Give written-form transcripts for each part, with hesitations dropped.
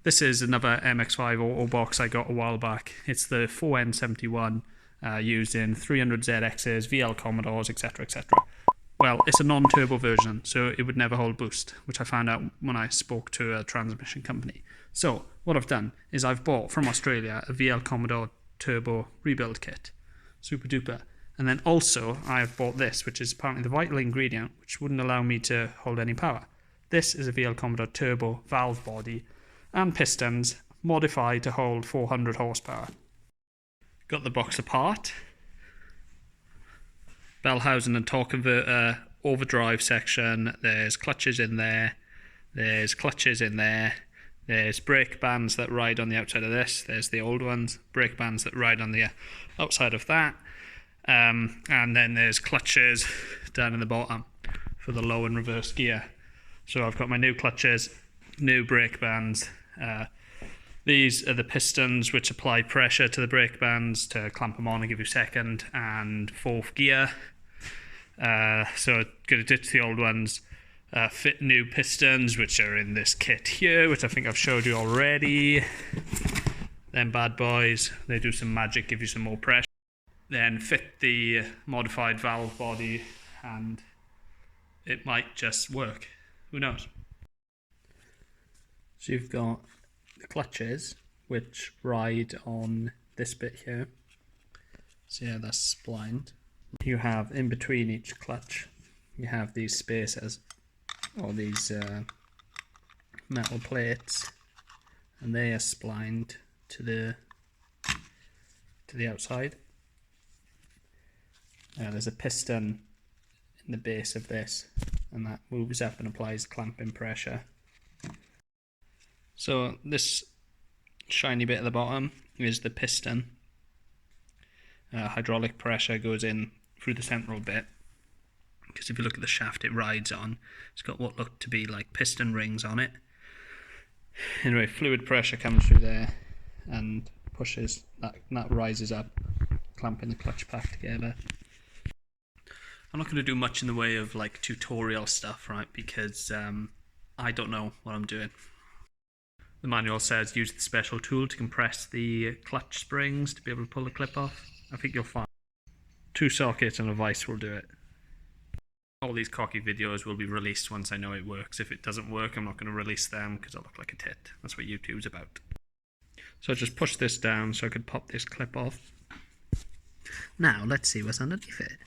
This is another MX5 auto box I got a while back. It's the 4N71 used in 300ZXs, VL Commodores, etc, etc. Well, it's a non-turbo version, so it would never hold boost, which I found out when I spoke to a transmission company. So what I've done is I've bought from Australia a VL Commodore turbo rebuild kit. Super duper. And then also I've bought this, which is apparently the vital ingredient, which wouldn't allow me to hold any power. This is a VL Commodore turbo valve body and pistons modified to hold 400 horsepower. Got the box apart. Bell housing and torque converter, overdrive section, there's clutches in there, there's clutches in there, there's brake bands that ride on the outside of this, there's the old ones, brake bands that ride on the outside of that, and then there's clutches down in the bottom for the low and reverse gear. So I've got my new clutches, new brake bands. These are the pistons which apply pressure to the brake bands to clamp them on and give you second and fourth gear. So I'm going to ditch the old ones, fit new pistons which are in this kit here, which I think I've showed you already. Then bad boys, they do some magic, give you some more pressure. Then fit the modified valve body and it might just work. Who knows? So you've got the clutches which ride on this bit here. So yeah, that's splined. You have in between each clutch, you have these spacers or these metal plates, and they are splined to the outside. There's a piston in the base of this, and that moves up and applies clamping pressure. So this shiny bit at the bottom is the piston. Hydraulic pressure goes in through the central bit, because if you look at the shaft it rides on, it's got what look to be like piston rings on it. Anyway, fluid pressure comes through there and pushes, that rises up, clamping the clutch pack together. I'm not going to do much in the way of like tutorial stuff, right, because I don't know what I'm doing. The manual says use the special tool to compress the clutch springs to be able to pull the clip off. I think you'll find 2 sockets and a vise will do it. All these cocky videos will be released once I know it works. If it doesn't work, I'm not going to release them because I look like a tit. That's what YouTube's about. So I just push this down so I could pop this clip off. Now let's see what's underneath it.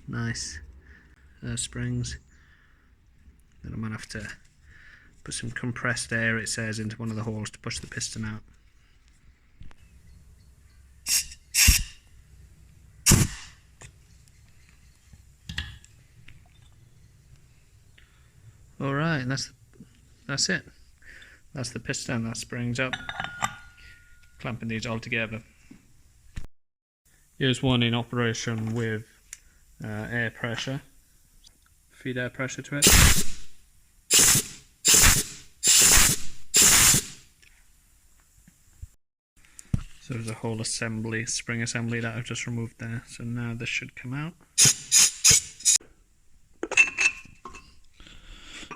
Nice springs. Then I'm going to have to put some compressed air, it says, into one of the holes to push the piston out. Alright, that's it. That's the piston that springs up. Clamping these all together. Here's one in operation with air pressure. Feed air pressure to it. So there's a whole assembly, spring assembly that I've just removed there. So now this should come out.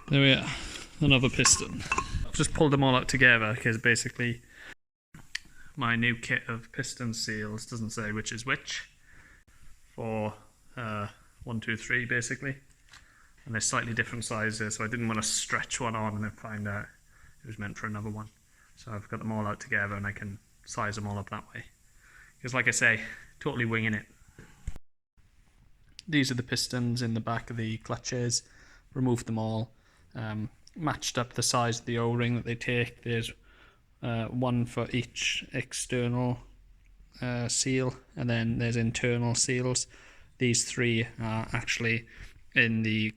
There we are, another piston. I've just pulled them all out together because basically my new kit of piston seals doesn't say which is which for 1, 2, 3 basically, and they're slightly different sizes, so I didn't want to stretch one on and then find out it was meant for another one. So I've got them all out together and I can size them all up that way, because like I say, totally winging it. These are the pistons in the back of the clutches. Removed them all, matched up the size of the O-ring that they take. There's one for each external seal, and then there's internal seals. These 3 are actually in the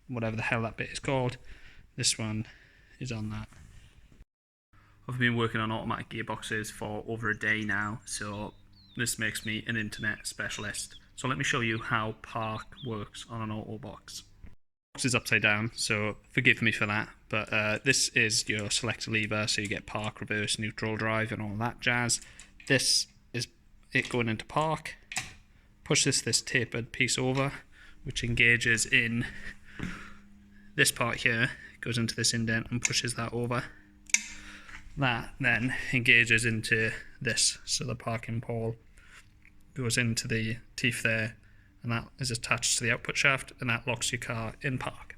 whatever the hell that bit is called. This one is on that. I've been working on automatic gearboxes for over a day now, so this makes me an internet specialist. So let me show you how park works on an auto box. The box is upside down, so forgive me for that, but this is your selector lever, so you get park, reverse, neutral, drive and all that jazz. This is it going into park. Push this tapered piece over, which engages in this part here goes into this indent and pushes that over. That then engages into this, so the parking pole goes into the teeth there, and that is attached to the output shaft, and that locks your car in park.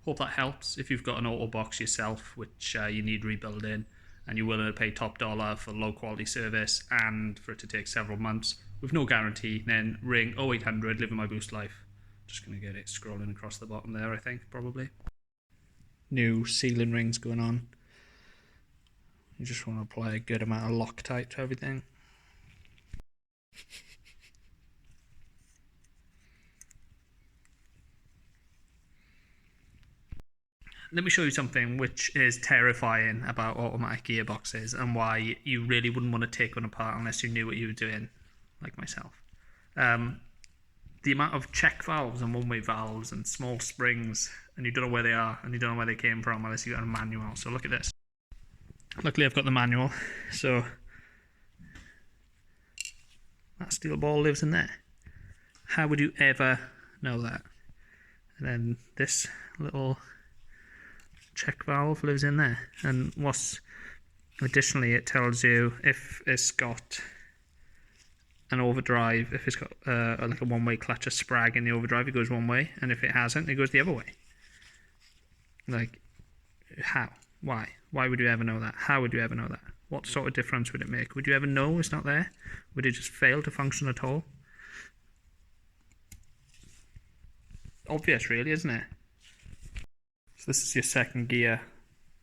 Hope that helps. If you've got an auto box yourself which you need rebuilding and you're willing to pay top dollar for low quality service and for it to take several months with no guarantee, then ring 0800 Living My Boost Life. Just going to get it scrolling across the bottom there, I think, probably. New ceiling rings going on. You just want to apply a good amount of Loctite to everything. Let me show you something which is terrifying about automatic gearboxes and why you really wouldn't want to take one apart unless you knew what you were doing, like myself. The amount of check valves and one-way valves and small springs, and you don't know where they are and you don't know where they came from unless you got a manual. So look at this. Luckily I've got the manual, so that steel ball lives in there. How would you ever know that? And then this little check valve lives in there, and what's additionally, it tells you if it's got an overdrive, if it's got like a one-way clutch, a sprag in the overdrive, it goes one way, and if it hasn't, it goes the other way. Like, how? Why would you ever know that? How would you ever know that? What sort of difference would it make? Would you ever know it's not there? Would it just fail to function at all? Obvious, really, isn't it? So this is your second gear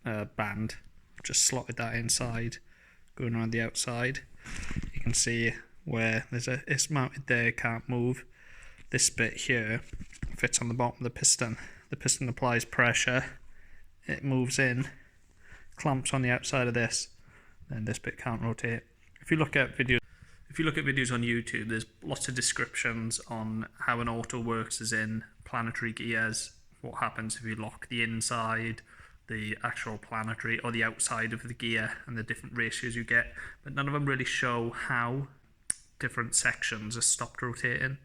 band. Just slotted that inside, going around the outside. You can see where it's mounted there, can't move. This bit here fits on the bottom of the piston. The piston applies pressure, it moves in, clamps on the outside of this, then this bit can't rotate. If you look at videos on YouTube, there's lots of descriptions on how an auto works, as in planetary gears, what happens if you lock the inside, the actual planetary or the outside of the gear, and the different ratios you get, but none of them really show how different sections are stopped rotating.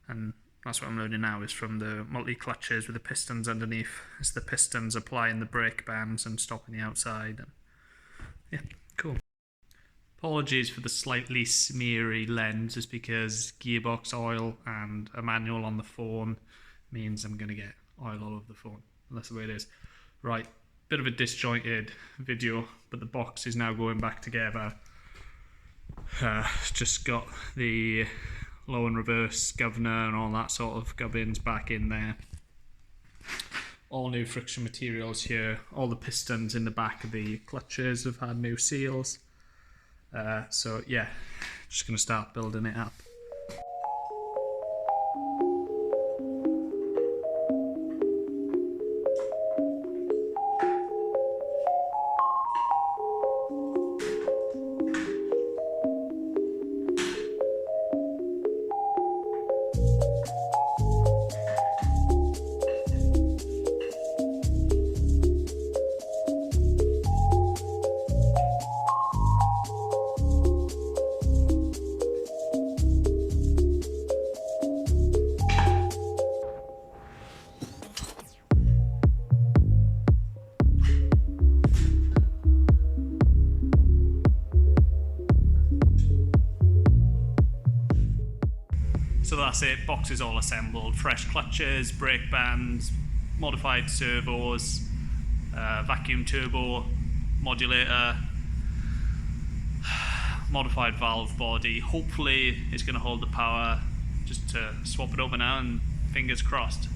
And that's what I'm learning now, is from the multi-clutches with the pistons underneath. It's the pistons applying the brake bands and stopping the outside. And yeah, cool. Apologies for the slightly smeary lens, just because gearbox oil and a manual on the phone means I'm going to get oil all over the phone. That's the way it is. Right, bit of a disjointed video, but the box is now going back together. Just got the low and reverse governor and all that sort of gubbins back in there. All new friction materials here. All the pistons in the back of the clutches have had new seals. So yeah, just going to start building it up. So that's it, box is all assembled. Fresh clutches, brake bands, modified servos, vacuum turbo, modulator, modified valve body. Hopefully it's going to hold the power. Just to swap it over now, and fingers crossed.